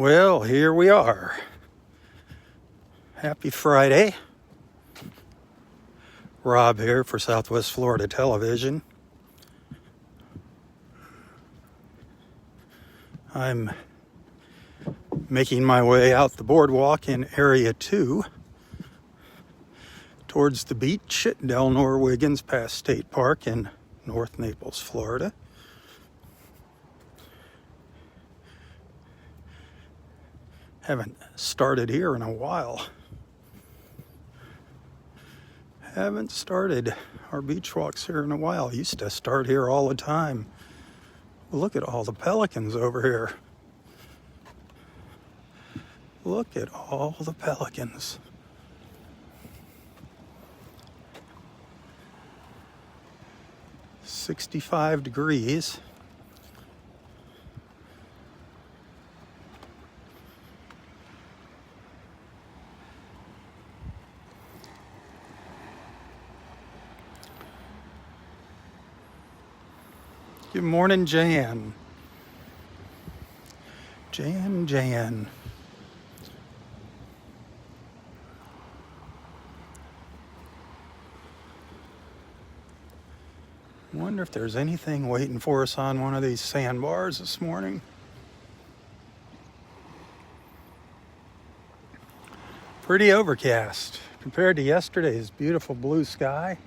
Well, here we are. Happy Friday. Robb here for Southwest Florida Television. I'm making my way out the boardwalk in Area 2 towards the beach at Delnor-Wiggins past State Park in North Naples, Florida. Haven't started here in a while. Haven't started our beach walks here in a while. Used to start here all the time. Look at all the pelicans over here. Look at all the pelicans. "65 degrees. Good morning, Jan. Jan. Wonder if there's anything waiting for us on one of these sandbars this morning. Pretty overcast compared to yesterday's beautiful blue sky.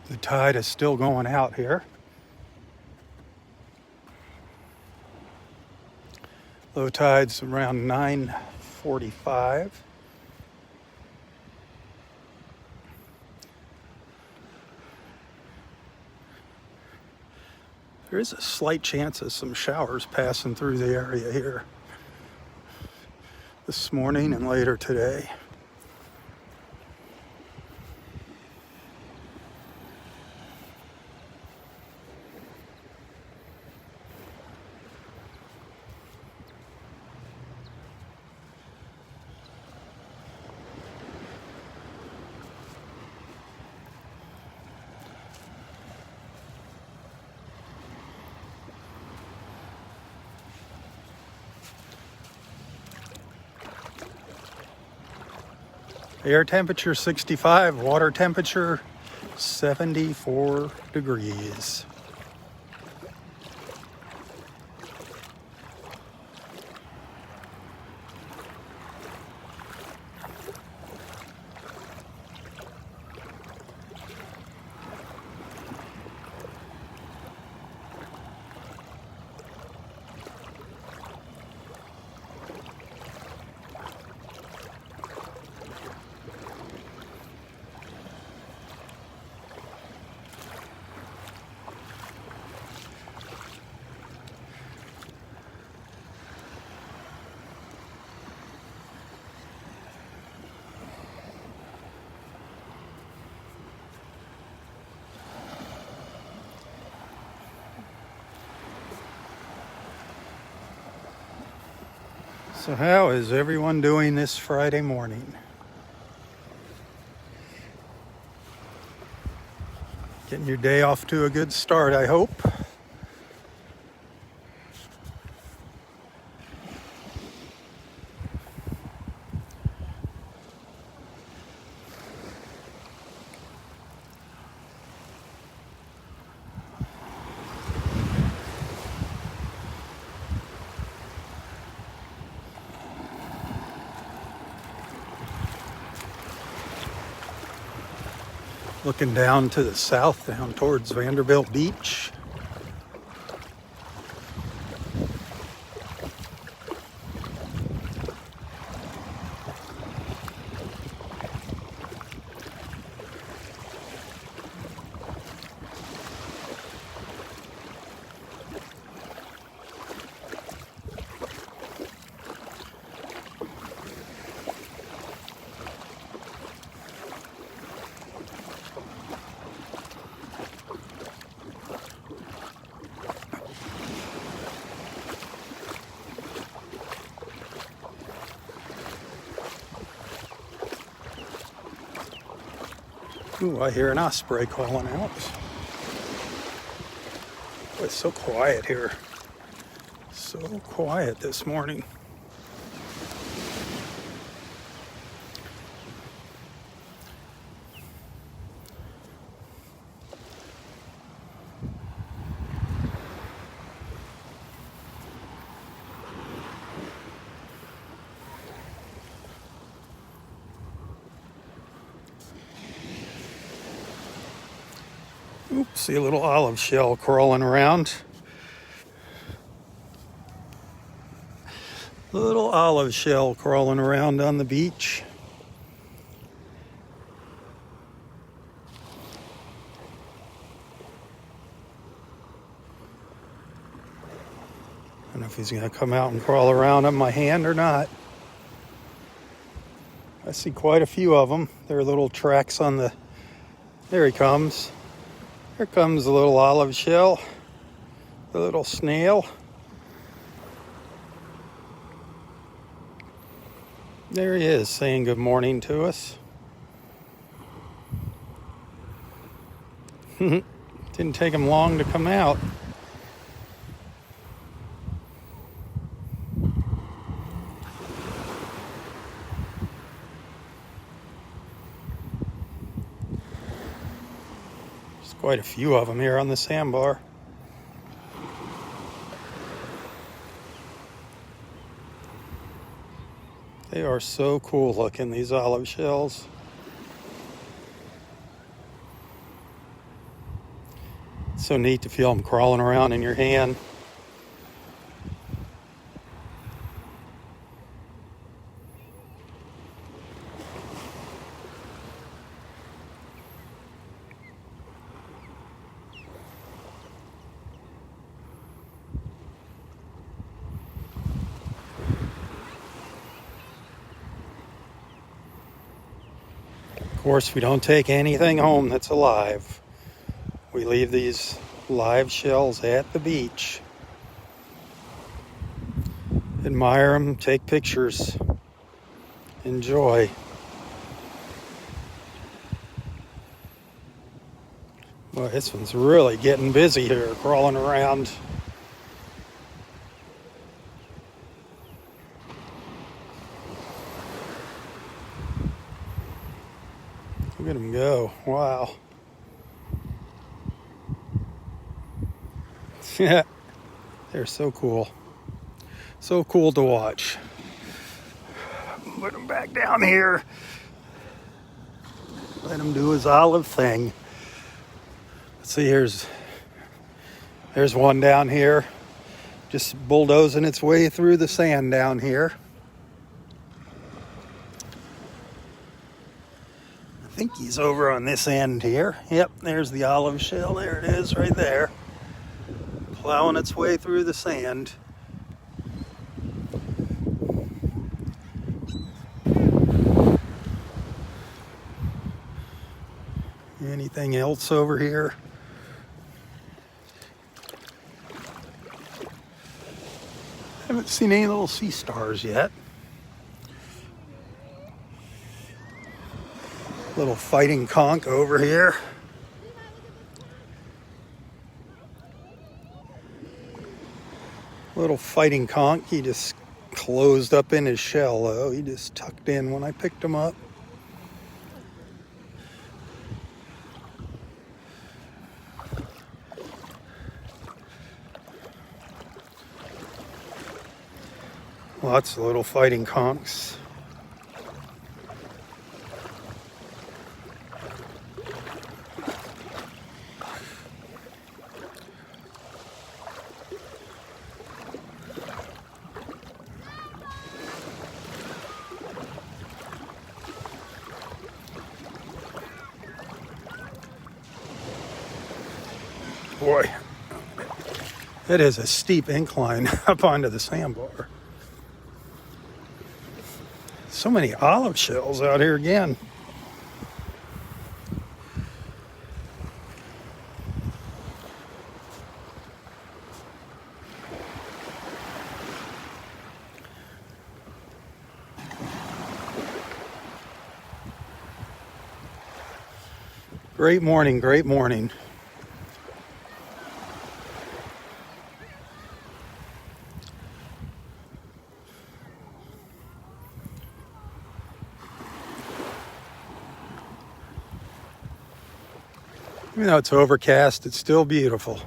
The tide is still going out here. Low tide's around 9:45. There is a slight chance of some showers passing through the area here this morning and later today. Air temperature 65, water temperature 74 degrees. So how is everyone doing this Friday morning? Getting your day off to a good start, I hope. Looking down to the south, down towards Vanderbilt Beach. Ooh, I hear an osprey calling out. It's so quiet here. So quiet this morning. Oops, see a little olive shell crawling around. Little olive shell crawling around on the beach. I don't know if he's going to come out and crawl around on my hand or not. I see quite a few of them. There are little tracks on the... There he comes. Here comes the little olive shell. The little snail. There he is, saying good morning to us. Didn't take him long to come out. There's quite a few of them here on the sandbar. They are so cool looking, these olive shells. It's so neat to feel them crawling around in your hand. Of course, we don't take anything home that's alive. We leave these live shells at the beach. Admire them, take pictures, enjoy. Well, this one's really getting busy here, crawling around. Look at him go. Wow. Yeah, they're so cool. So cool to watch. Put him back down here. Let him do his olive thing. Let's see, there's one down here. Just bulldozing its way through the sand down here. I think he's over on this end here. Yep, there's the olive shell. There it is right there. Plowing its way through the sand. Anything else over here? Haven't seen any little sea stars yet. Little fighting conch over here. Little fighting conch. He just closed up in his shell though. He just tucked in when I picked him up. Lots of little fighting conchs. Boy, it is a steep incline up onto the sandbar. So many olive shells out here again. Great morning, great morning. Even though it's overcast, it's still beautiful.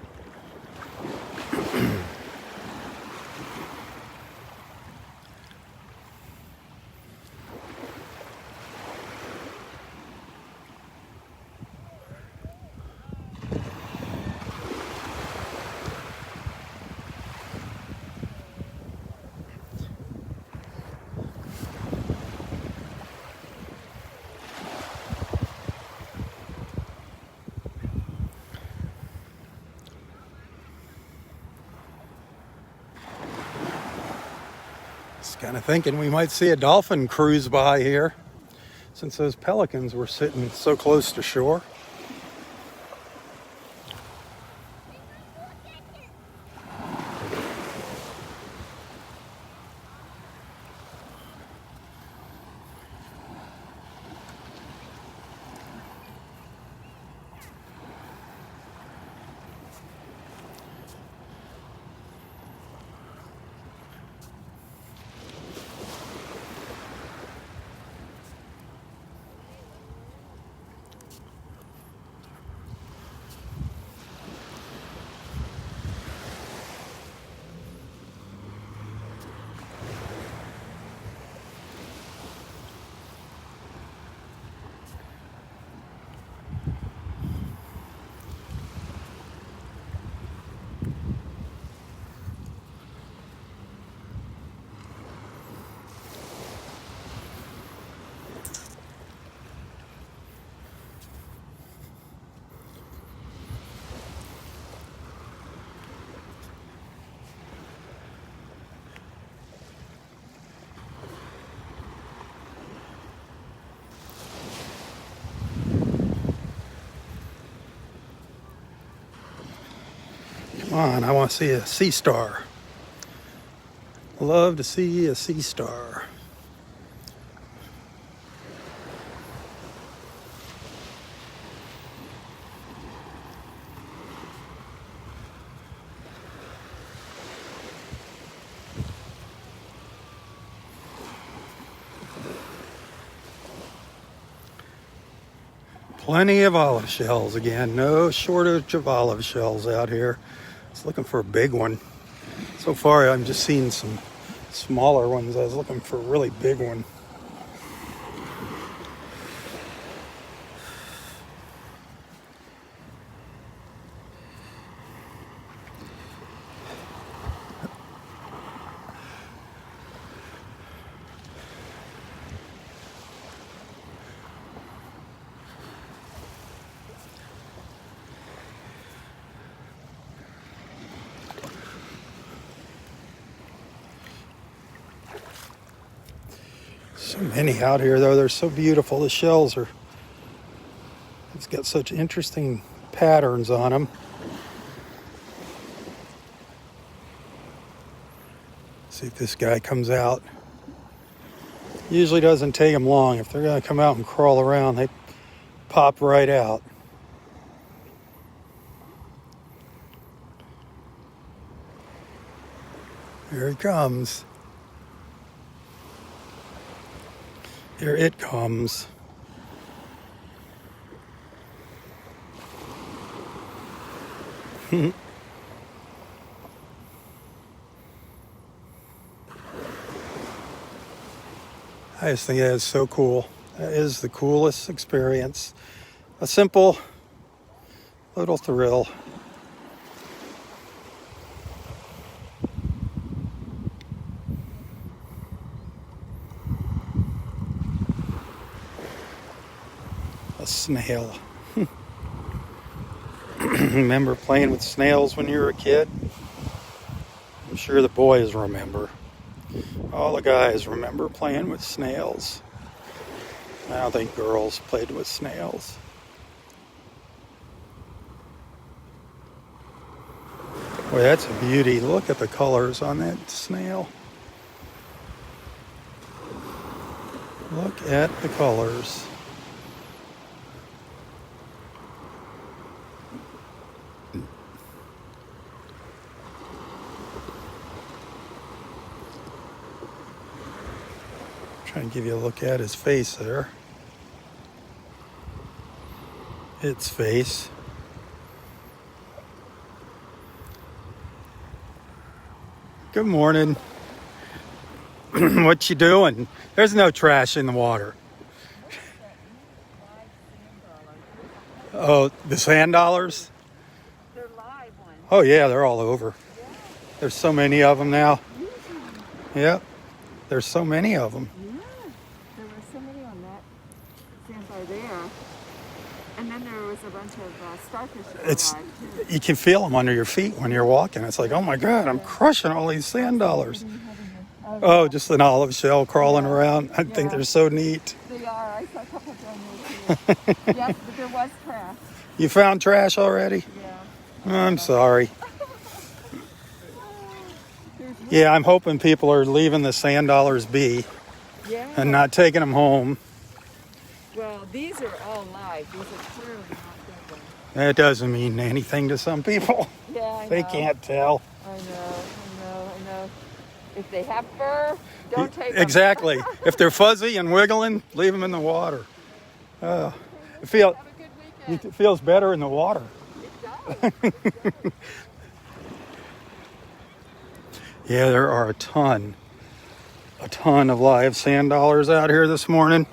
Just kind of thinking we might see a dolphin cruise by here, since those pelicans were sitting so close to shore. Come on, I want to see a sea star. Love to see a sea star. Plenty of olive shells again. No shortage of olive shells out here. I was looking for a big one. So far, I'm just seeing some smaller ones. I was looking for a really big one. So many out here, though. They're so beautiful. The shells are, it's got such interesting patterns on them. See if this guy comes out. Usually doesn't take them long. If they're going to come out and crawl around, they pop right out. Here he comes. Here it comes. I just think that is so cool. That is the coolest experience. A simple little thrill. A snail. Remember playing with snails when you were a kid? I'm sure the boys remember. All the guys remember playing with snails. I don't think girls played with snails. Boy, that's a beauty. Look at the colors on that snail. Look at the colors. Trying to give you a look at his face there. Its face. Good morning. What you doing? There's no trash in the water. Oh, the sand dollars? They're live ones. Oh yeah, they're all over. Yeah. There's so many of them now. Yep. There's so many of them. Yeah. There were so many on that sandbar there. And then there was a bunch of starfish that were It's live too. you can feel them under your feet when you're walking. It's like, oh my God, I'm crushing all these sand dollars. Oh, just an olive shell crawling around. I think they're so neat. They are. I saw a couple down there too. Yes, but there was trash. You found trash already? Yeah. I'm sorry. Yeah, I'm hoping people are leaving the sand dollars be Yeah. and not taking them home. Well, these are all live. These are clearly not good ones. That doesn't mean anything to some people. Yeah, I know. They can't tell. I know. If they have fur, don't take them. Exactly. If they're fuzzy and wiggling, leave them in the water. It Have a good weekend. it feels better in the water. It does. Yeah, there are a ton of live sand dollars out here this morning.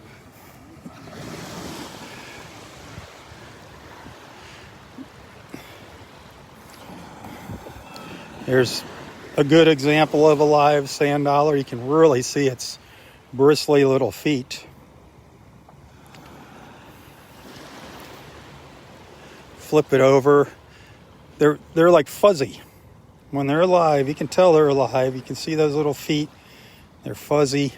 Here's a good example of a live sand dollar. You can really see its bristly little feet. Flip it over. They're like fuzzy. When they're alive, you can tell they're alive. You can see those little feet. They're fuzzy.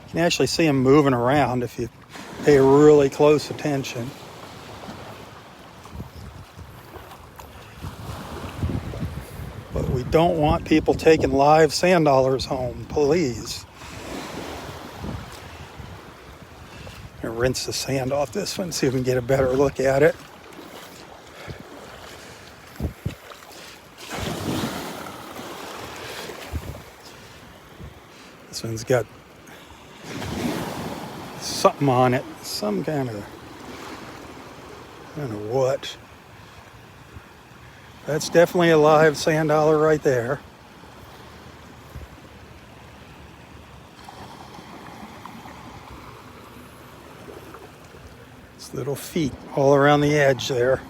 You can actually see them moving around if you pay really close attention. But we don't want people taking live sand dollars home, please. I'm gonna rinse the sand off this one, see if we can get a better look at it. This one's got something on it, some kind of, I don't know what. That's definitely a live sand dollar right there. It's little feet all around the edge there.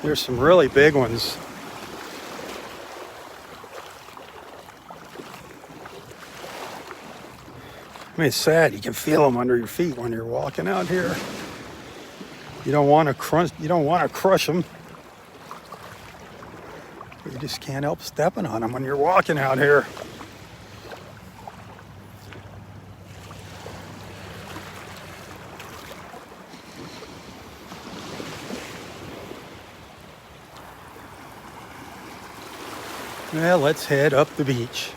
There's some really big ones. I mean, it's sad. You can feel them under your feet when you're walking out here. You don't want to crunch. You don't want to crush them. You just can't help stepping on them when you're walking out here. Well, let's head up the beach.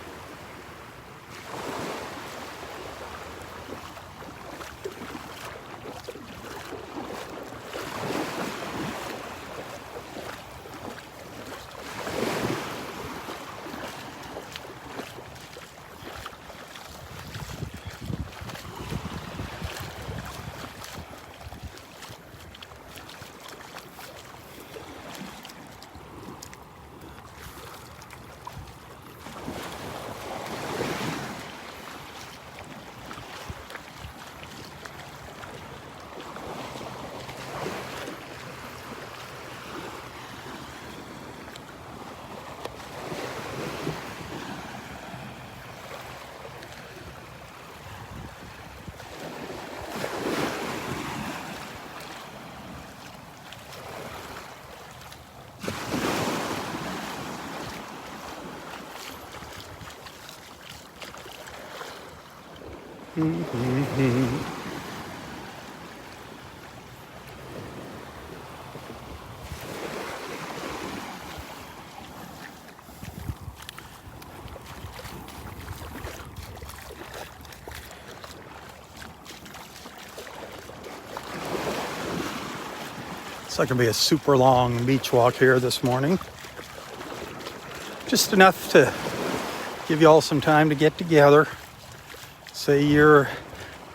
It's not going to be a super long beach walk here this morning. Just enough to give you all some time to get together. Say your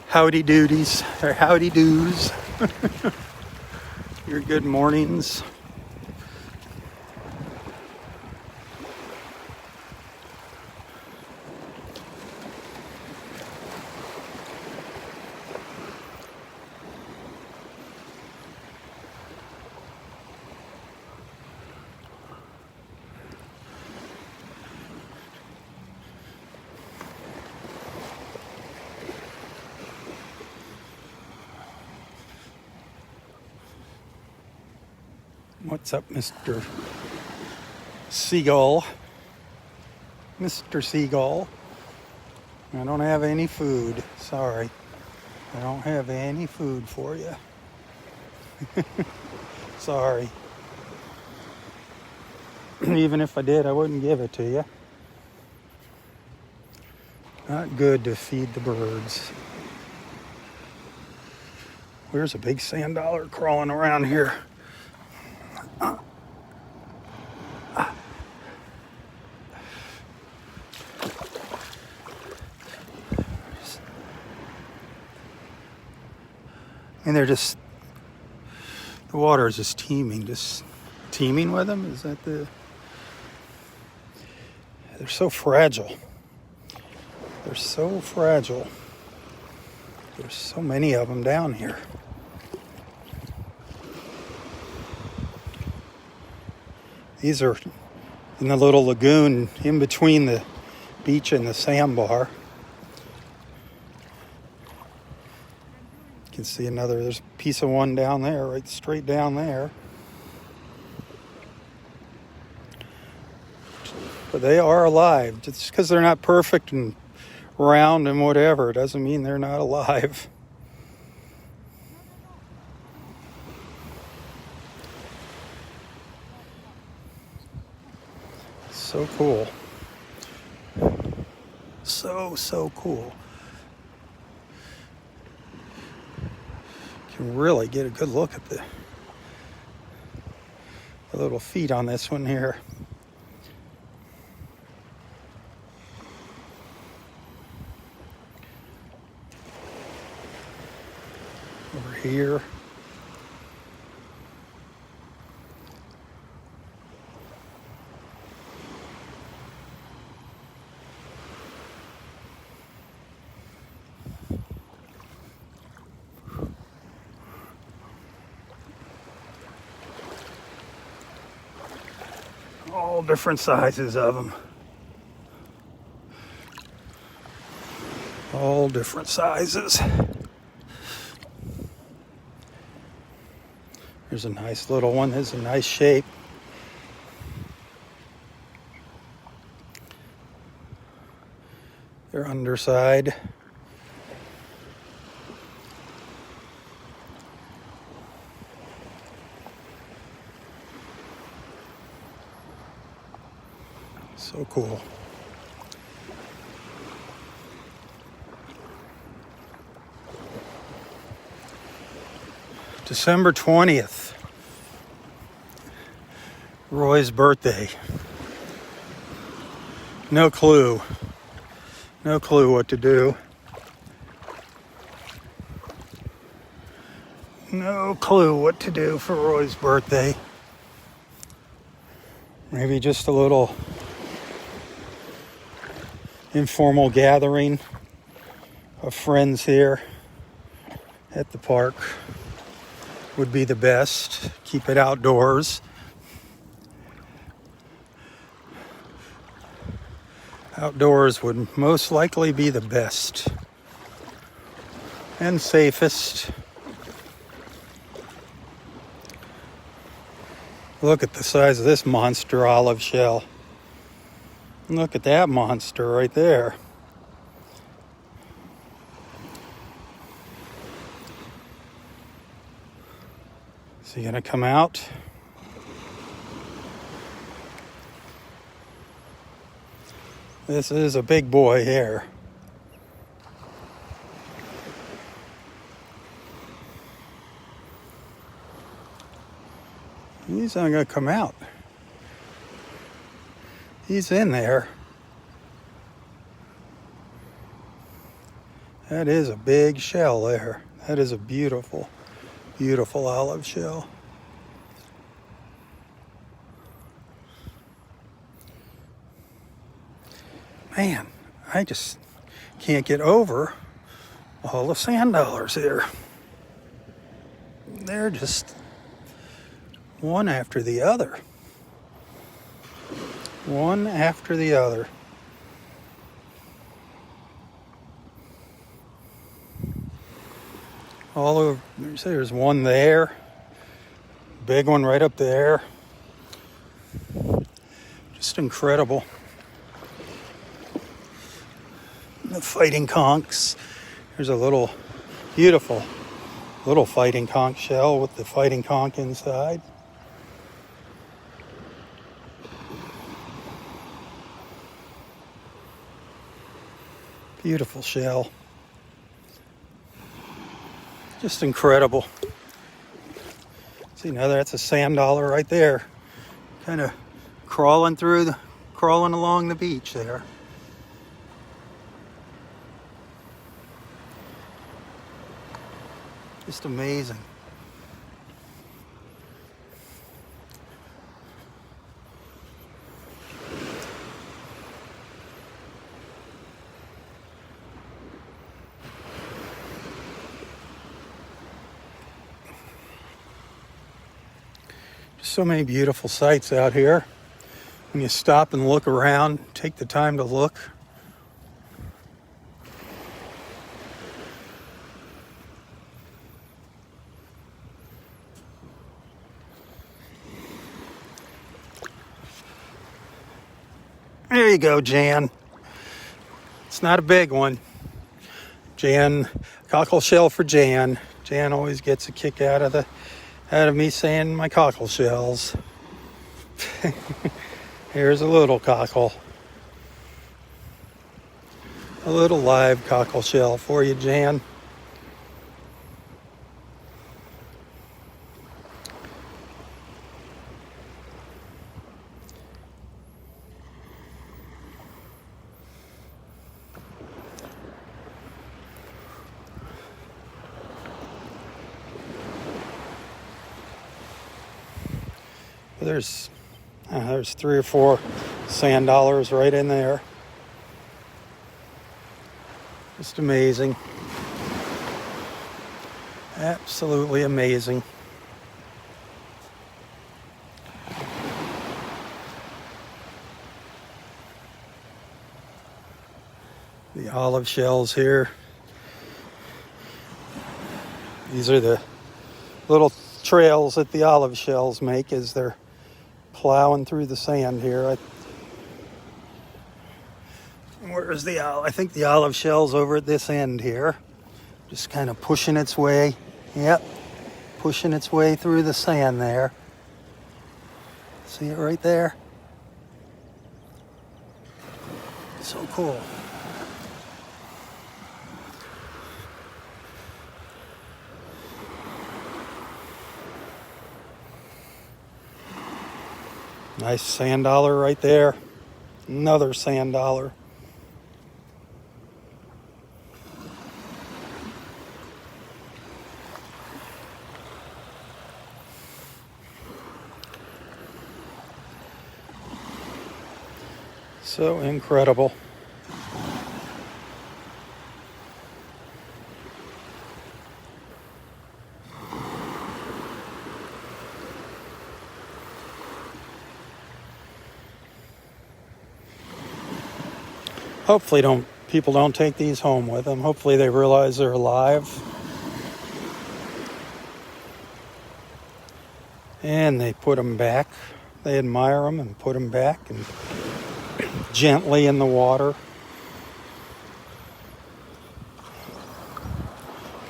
howdy doodies, or howdy doos. Your good mornings. What's up, Mr. Seagull? Mr. Seagull. I don't have any food. Sorry. I don't have any food for you. Sorry. Even if I did, I wouldn't give it to you. Not good to feed the birds. There's a big sand dollar crawling around here. And they're just, the water is just teeming with them. Is that they're so fragile. They're so fragile. There's so many of them down here. These are in the little lagoon in between the beach and the sandbar. You can see there's a piece of one down there, right straight down there. But they are alive. Just because they're not perfect and round and whatever doesn't mean they're not alive. So cool. So cool. You can really get a good look at the little feet on this one here. Over here. All different sizes of them. All different sizes. There's a nice little one. There's a nice shape. Their underside. So cool. December 20th. Roy's birthday. No clue. No clue what to do. No clue what to do for Roy's birthday. Maybe just a little informal gathering of friends here at the park would be the best. Keep it outdoors. Outdoors would most likely be the best and safest. Look at the size of this monster olive shell. Look at that monster right there. Is he gonna come out? This is a big boy here. He's not going to come out. He's in there. That is a big shell there. That is a beautiful, beautiful olive shell. Man, I just can't get over all the sand dollars here. They're just one after the other. One after the other. All over, there's one there. Big one right up there. Just incredible. The fighting conchs. There's a little beautiful little fighting conch shell with the fighting conch inside. Beautiful shell. Just incredible. See, now that's a sand dollar right there. Kind of crawling along the beach there. Just amazing. So many beautiful sights out here. When you stop and look around, take the time to look. There you go, Jan. It's not a big one. Jan, cockle shell for Jan. Jan always gets a kick out of me saying my cockle shells. Here's a little cockle. A little live cockle shell for you, Jan. There's 3 or 4 sand dollars right in there. Just amazing. Absolutely amazing. The olive shells here. These are the little trails that the olive shells make as they're plowing through the sand here. Where's the olive? I think the olive shell's over at this end here. Just kind of pushing its way. Yep. Pushing its way through the sand there. See it right there? So cool. Nice sand dollar right there. Another sand dollar. So incredible. Hopefully people don't take these home with them. Hopefully they realize they're alive. And they put them back. They admire them and put them back and gently in the water.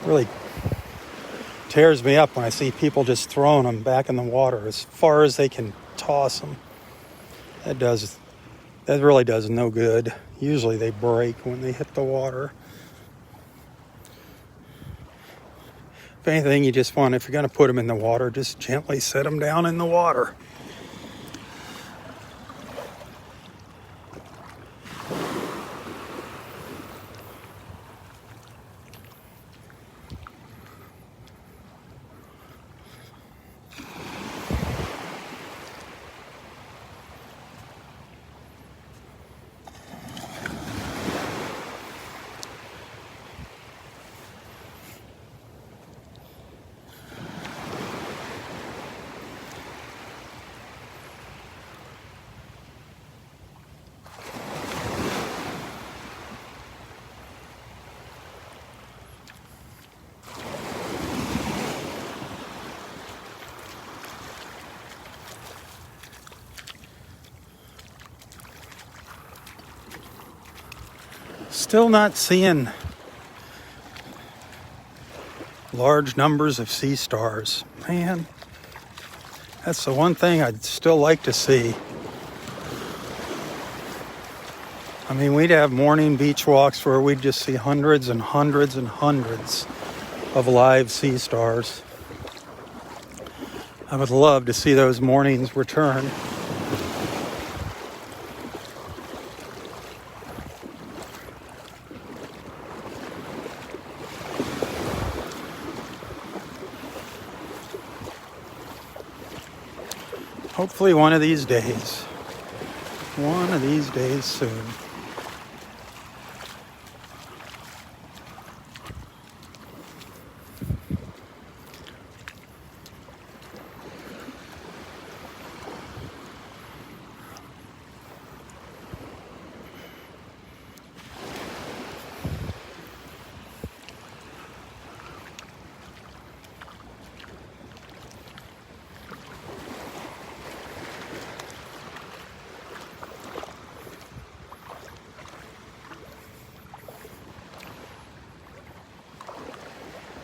Really tears me up when I see people just throwing them back in the water as far as they can toss them. That really does no good. Usually they break when they hit the water. If anything, you just want, if you're going to put them in the water, just gently set them down in the water. Still not seeing large numbers of sea stars. Man, that's the one thing I'd still like to see. I mean, we'd have morning beach walks where we'd just see hundreds and hundreds and hundreds of live sea stars. I would love to see those mornings return. Hopefully one of these days. One of these days soon.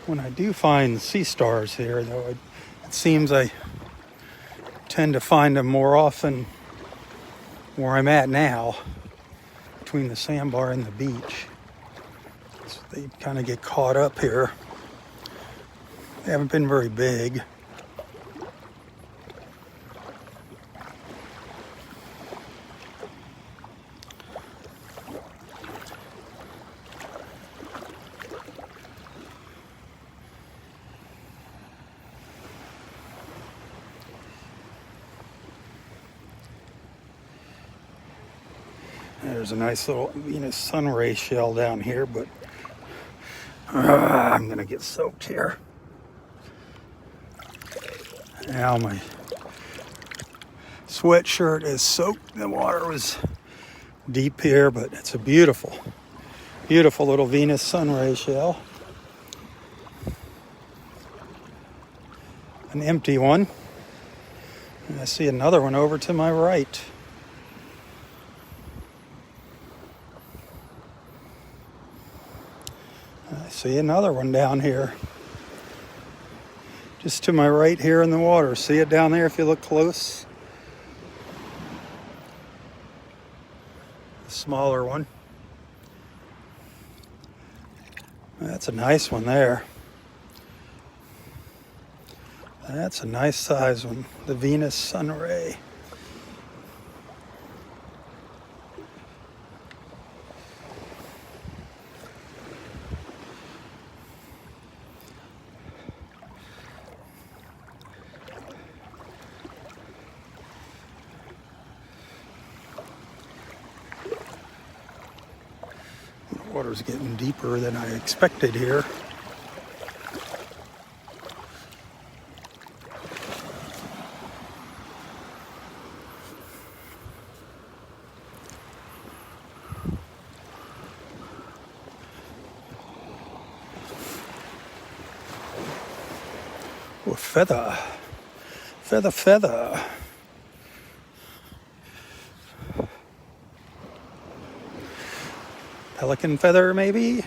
When I do find sea stars here, though, it seems I tend to find them more often where I'm at now, between the sandbar and the beach. So they kind of get caught up here. They haven't been very big. There's a nice little Venus sunray shell down here, but I'm gonna get soaked here. Now my sweatshirt is soaked. The water was deep here, but it's a beautiful, beautiful little Venus sunray shell. An empty one. And I see another one over to my right. I see another one down here. Just to my right here in the water. See it down there if you look close? The smaller one. That's a nice one there. That's a nice size one. The Venus sunray. The water's getting deeper than I expected here. Oh, feather. Feather, feather. Pelican feather, maybe?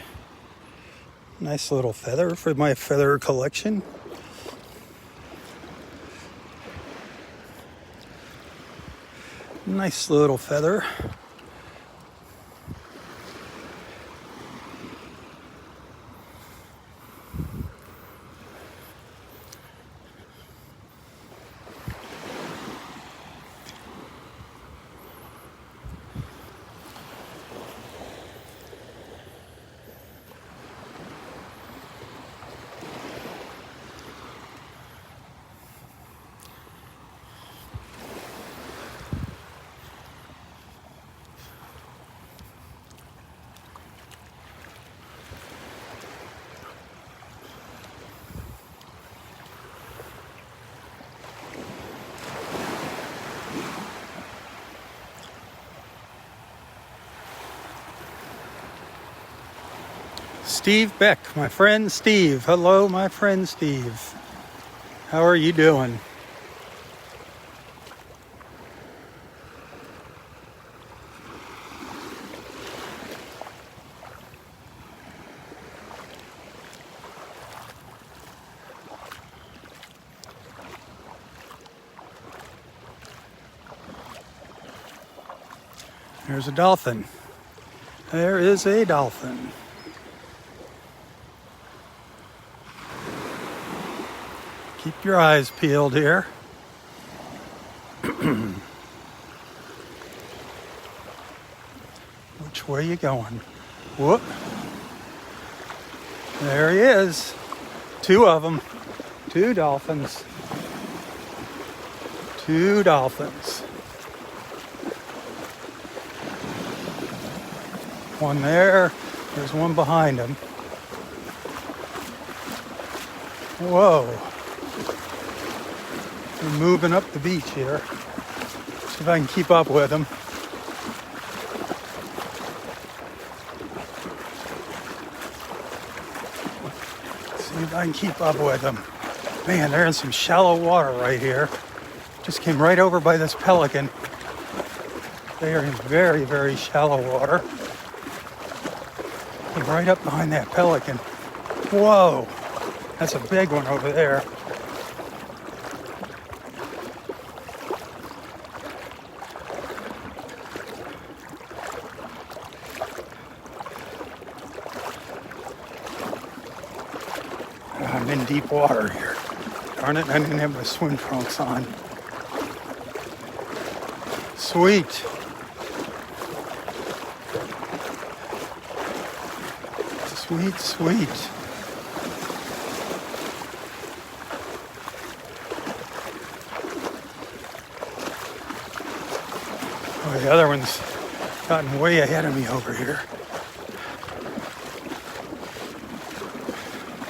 Nice little feather for my feather collection. Nice little feather. Steve Beck, my friend Steve. Hello, my friend Steve. How are you doing? There's a dolphin. There is a dolphin. Keep your eyes peeled here. Which way you going? Whoop. There he is. Two of them. Two dolphins. Two dolphins. One there. There's one behind him. Whoa. They're moving up the beach here. See if I can keep up with them. See if I can keep up with them. Man, they're in some shallow water right here. Just came right over by this pelican. They are in very, very shallow water. Came right up behind that pelican. Whoa, that's a big one over there. I'm in deep water here. Darn it, I didn't have my swim trunks on. Sweet. Sweet, sweet. Oh, the other one's gotten way ahead of me over here.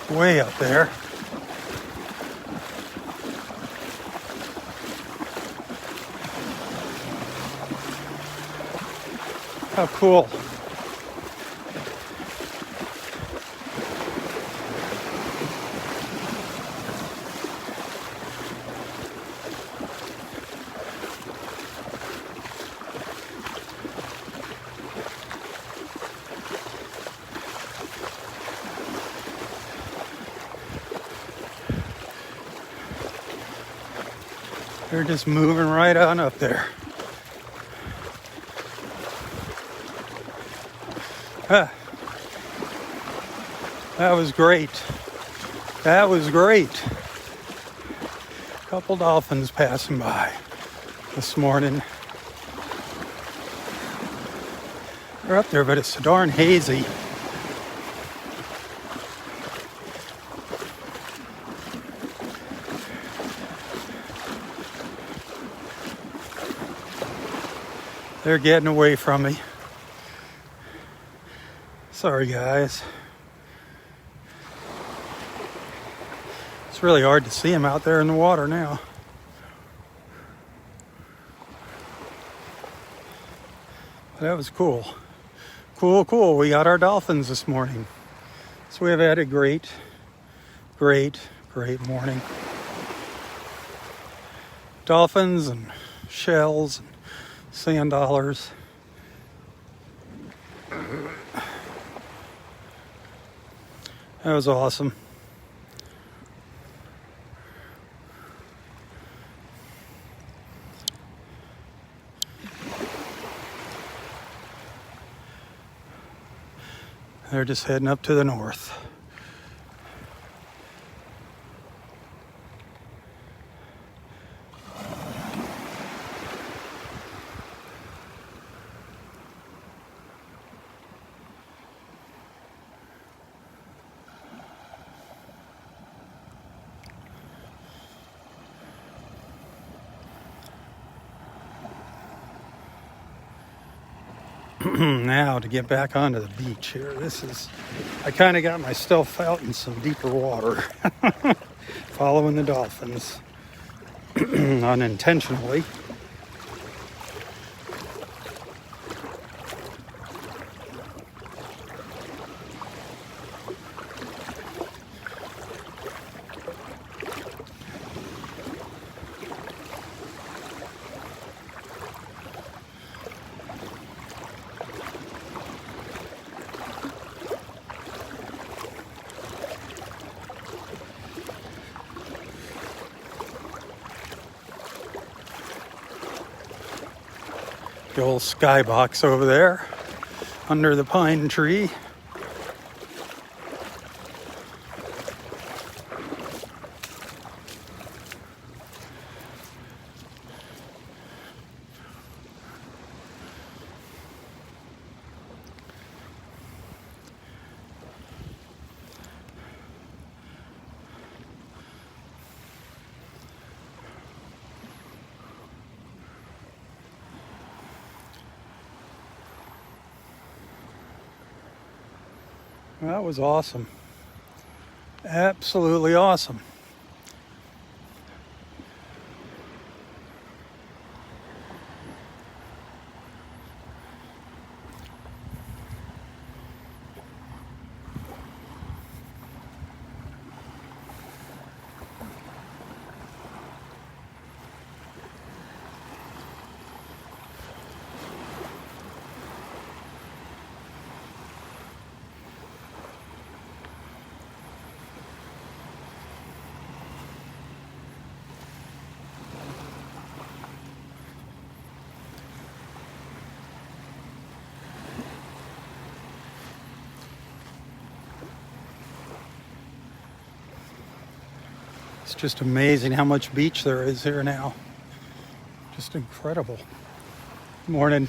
Way up there. How cool. They're just moving right on up there. That was great. That was great. Couple dolphins passing by this morning. They're up there, but it's so darn hazy. They're getting away from me. Sorry, guys. It's really hard to see them out there in the water now. That was cool. Cool. We got our dolphins this morning. So we have had a great morning. Dolphins and shells and sand dollars. That was awesome. They're just heading up to the north. Now to get back onto the beach here. I kind of got myself out in some deeper water. Following the dolphins. Unintentionally. The old skybox over there under the pine tree. That was awesome. Absolutely awesome. It's just amazing how much beach there is here now. Just incredible. Morning.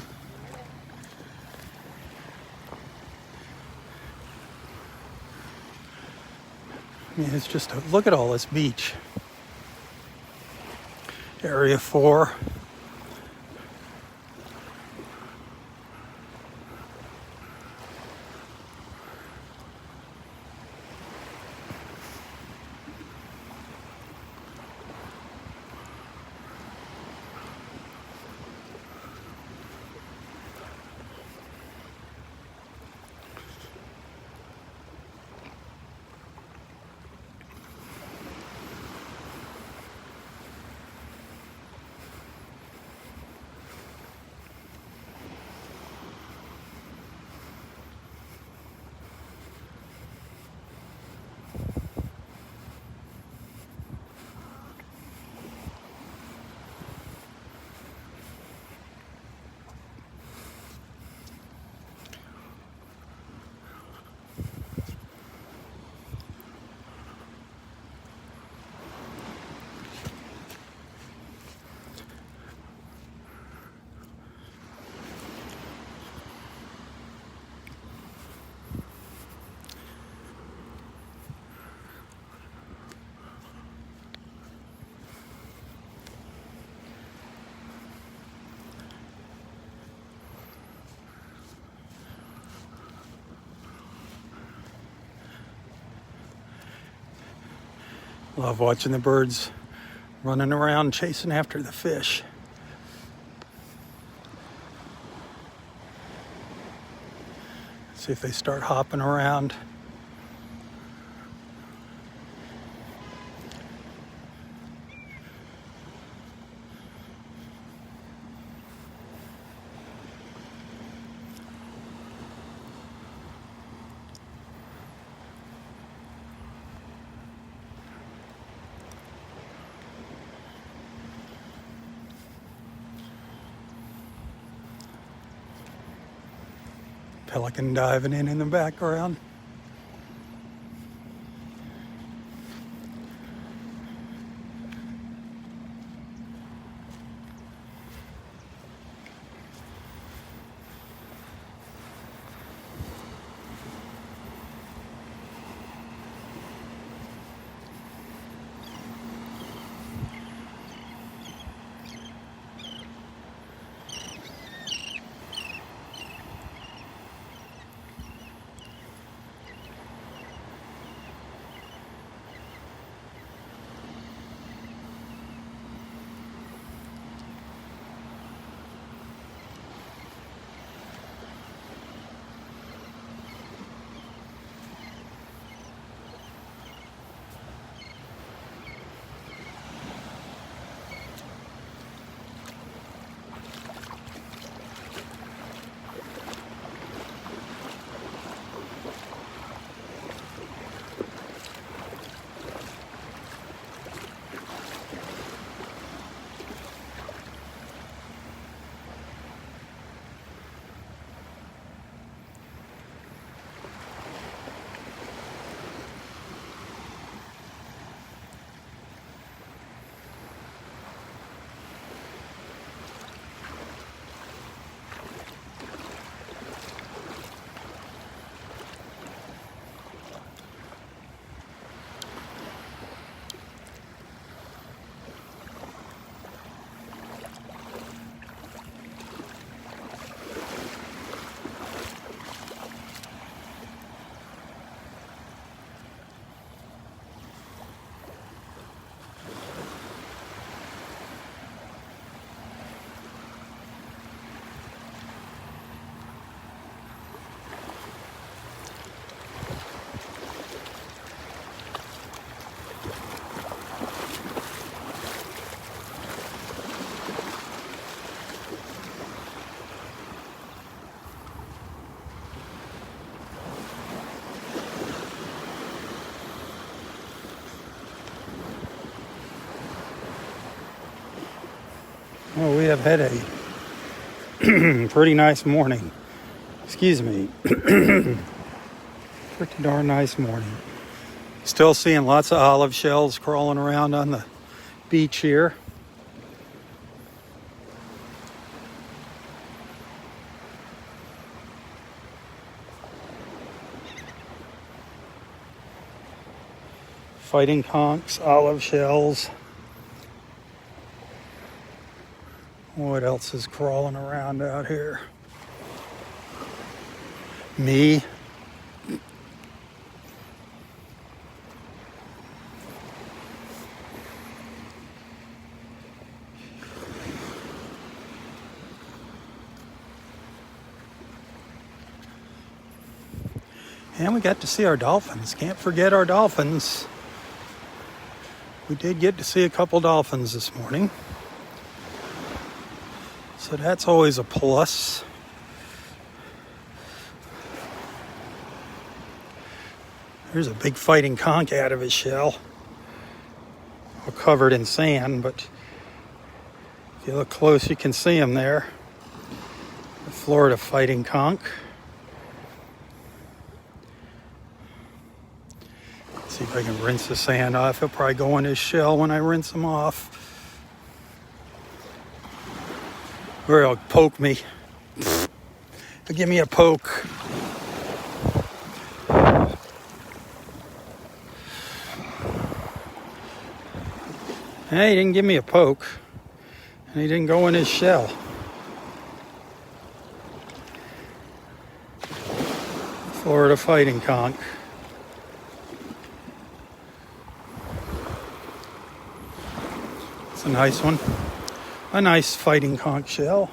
I mean, it's just look at all this beach. Area 4. Love watching the birds running around chasing after the fish. See if they start hopping around. Pelican diving in the background. Well, we have had a pretty nice morning. Excuse me. Pretty darn nice morning. Still seeing lots of olive shells crawling around on the beach here. Fighting conchs, olive shells. What else is crawling around out here? Me. And we got to see our dolphins. Can't forget our dolphins. We did get to see a couple dolphins this morning. So that's always a plus. There's a big fighting conch out of his shell. All covered in sand, but if you look close, you can see him there. The Florida fighting conch. See if I can rinse the sand off. He'll probably go in his shell when I rinse him off. Or he'll poke me. He'll give me a poke. Hey, he didn't give me a poke. And he didn't go in his shell. Florida fighting conch. It's a nice one. A nice fighting conch shell.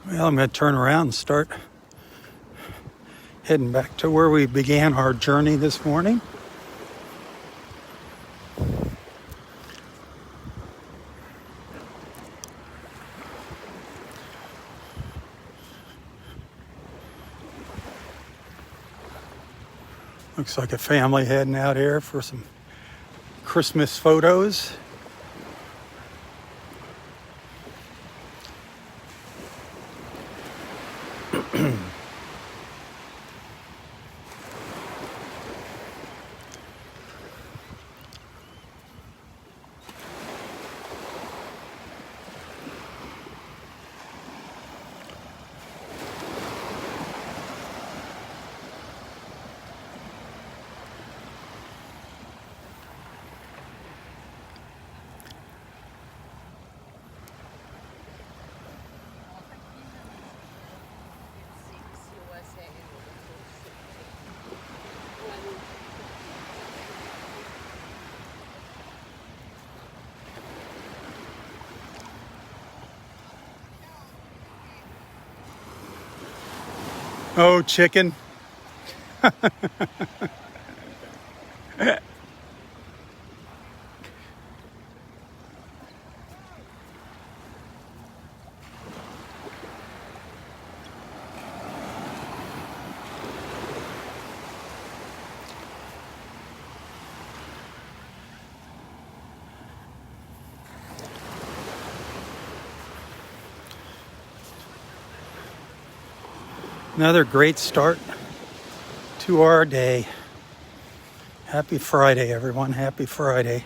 Well, I'm going to turn around and start heading back to where we began our journey this morning. Looks like a family heading out here for some Christmas photos. Oh, chicken. Another great start to our day. Happy Friday, everyone. Happy Friday.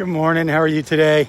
Good morning. How are you today?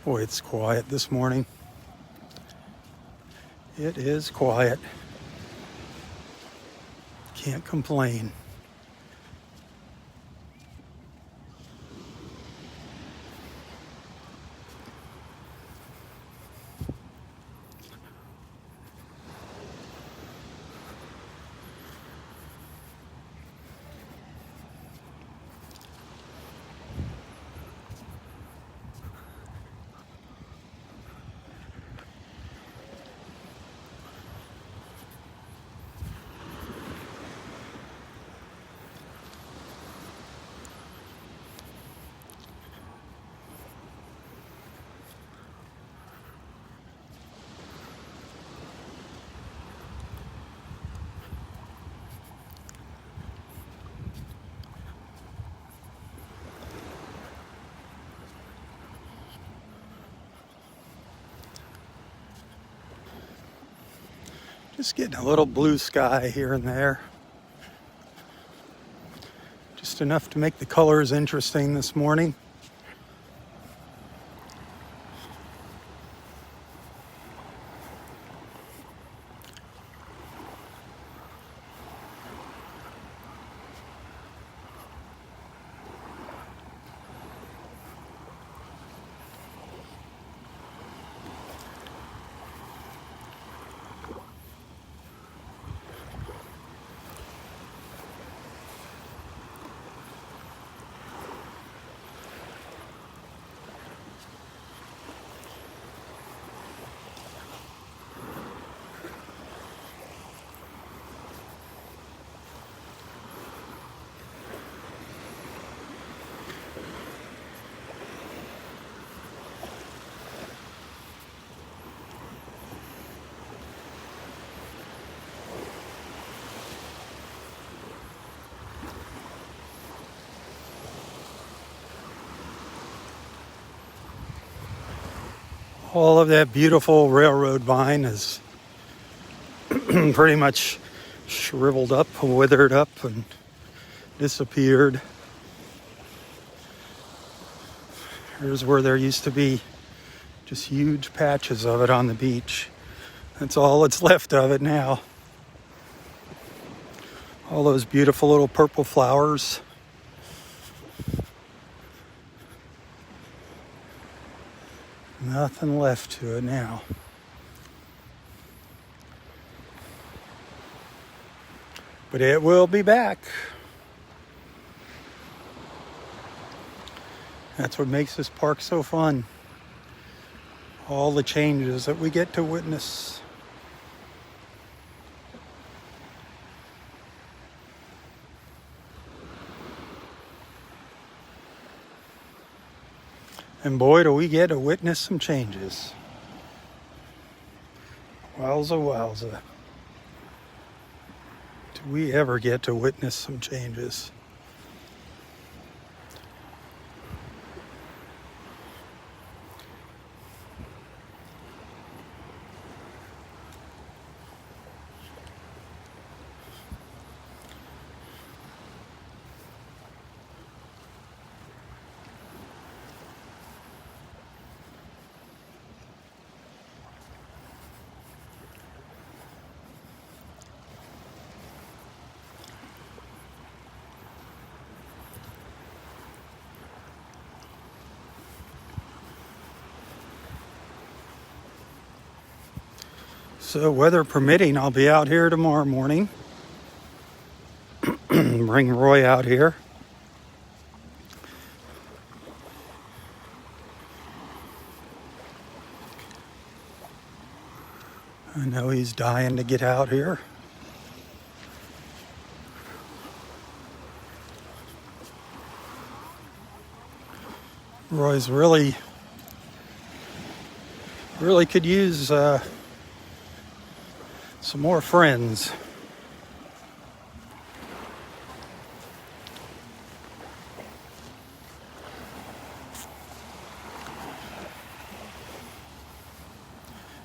Boy, it's quiet this morning. It is quiet. Can't complain. Just getting a little blue sky here and there. Just enough to make the colors interesting this morning. All of that beautiful railroad vine is pretty much shriveled up, withered up, and disappeared. Here's where there used to be just huge patches of it on the beach. That's all that's left of it now. All those beautiful little purple flowers. Nothing left to it now. But it will be back. That's what makes this park so fun. All the changes that we get to witness. And boy, do we get to witness some changes. Wowza, wowza. Do we ever get to witness some changes? So weather permitting, I'll be out here tomorrow morning. Bring Roy out here. I know he's dying to get out here. Roy's really could use some more friends.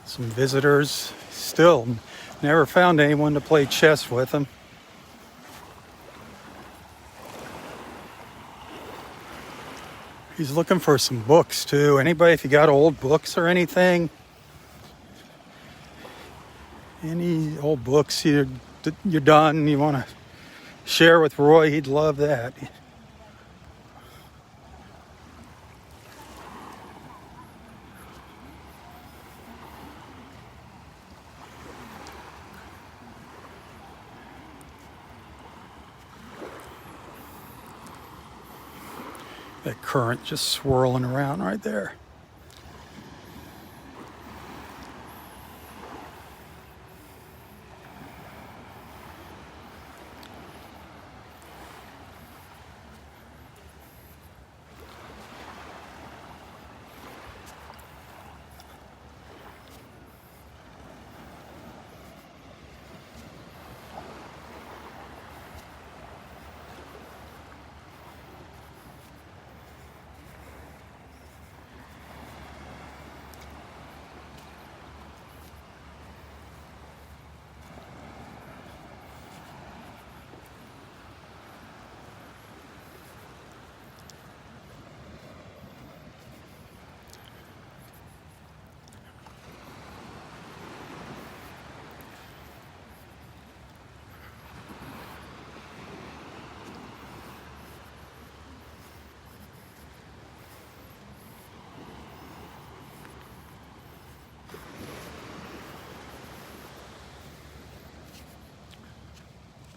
Some visitors. Still never found anyone to play chess with him. He's looking for some books too. Anybody, if you got old books or anything, any old books you're done and you want to share with Roy, he'd love that. That current just swirling around right there.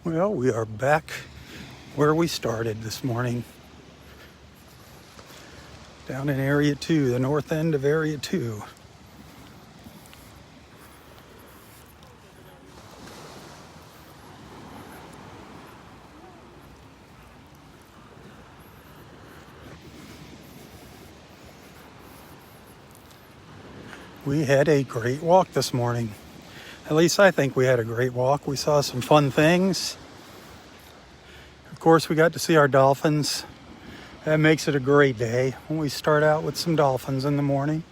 Well, we are back where we started this morning. Down in Area 2, the north end of Area 2. We had a great walk this morning. At least I think we had a great walk. We saw some fun things. Of course, we got to see our dolphins. That makes it a great day when we start out with some dolphins in the morning.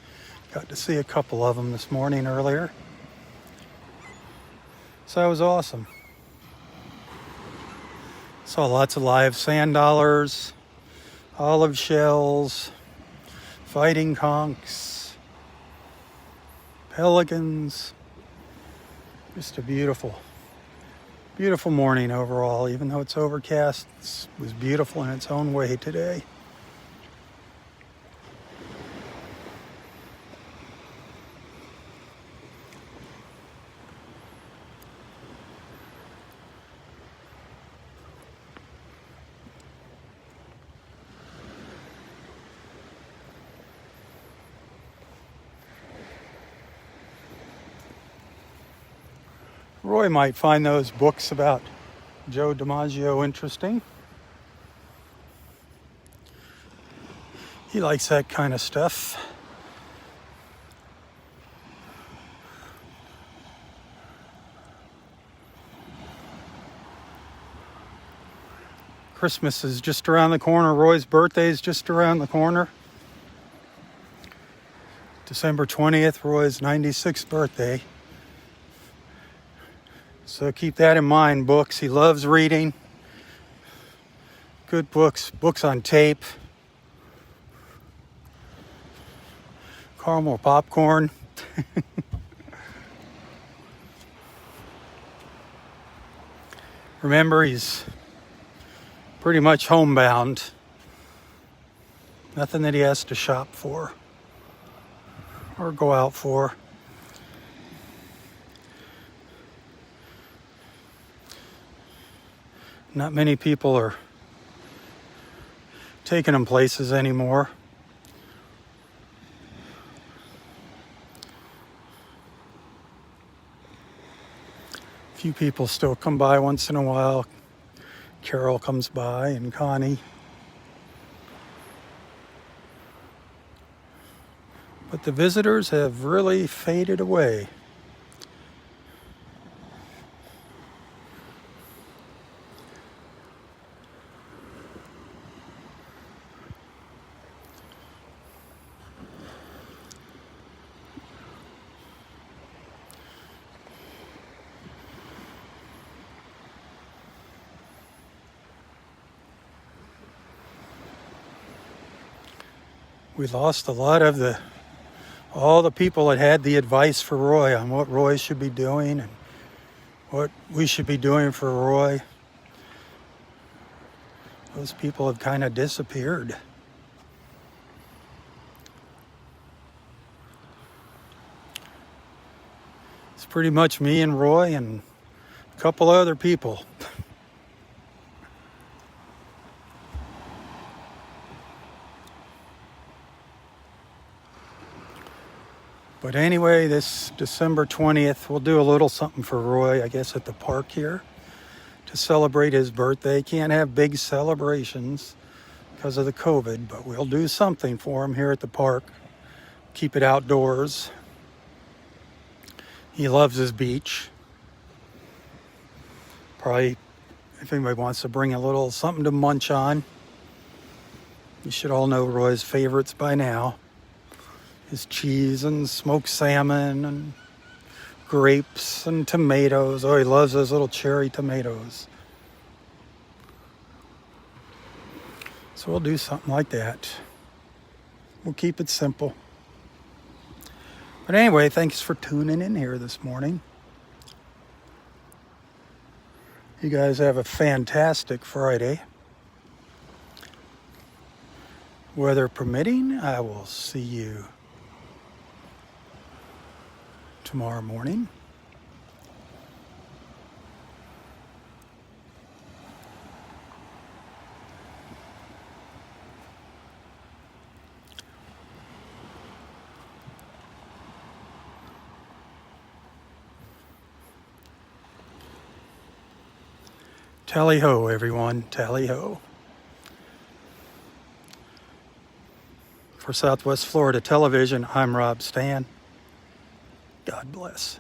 Got to see a couple of them this morning earlier. So that was awesome. Saw lots of live sand dollars, olive shells, fighting conchs, pelicans. Just a beautiful morning overall. Even though it's overcast, it was beautiful in its own way today. Roy might find those books about Joe DiMaggio interesting. He likes that kind of stuff. Christmas is just around the corner. Roy's birthday is just around the corner. December 20th, Roy's 96th birthday. So keep that in mind, books. He loves reading. Good books, books on tape. Caramel popcorn. Remember, he's pretty much homebound. Nothing that he has to shop for or go out for. Not many people are taking them places anymore. A few people still come by once in a while. Carol comes by and Connie. But the visitors have really faded away. We lost a lot of all the people that had the advice for Roy on what Roy should be doing and what we should be doing for Roy. Those people have kind of disappeared. It's pretty much me and Roy and a couple other people. But anyway, this December 20th, we'll do a little something for Roy, I guess, at the park here to celebrate his birthday. Can't have big celebrations because of the COVID, but we'll do something for him here at the park. Keep it outdoors. He loves his beach. Probably, if anybody wants to bring a little something to munch on, you should all know Roy's favorites by now. His cheese and smoked salmon and grapes and tomatoes. Oh, he loves those little cherry tomatoes. So we'll do something like that. We'll keep it simple. But anyway, thanks for tuning in here this morning. You guys have a fantastic Friday. Weather permitting, I will see you tomorrow morning. Tally ho, everyone. Tally ho. For Southwest Florida Television, I'm Robb Stan. God bless.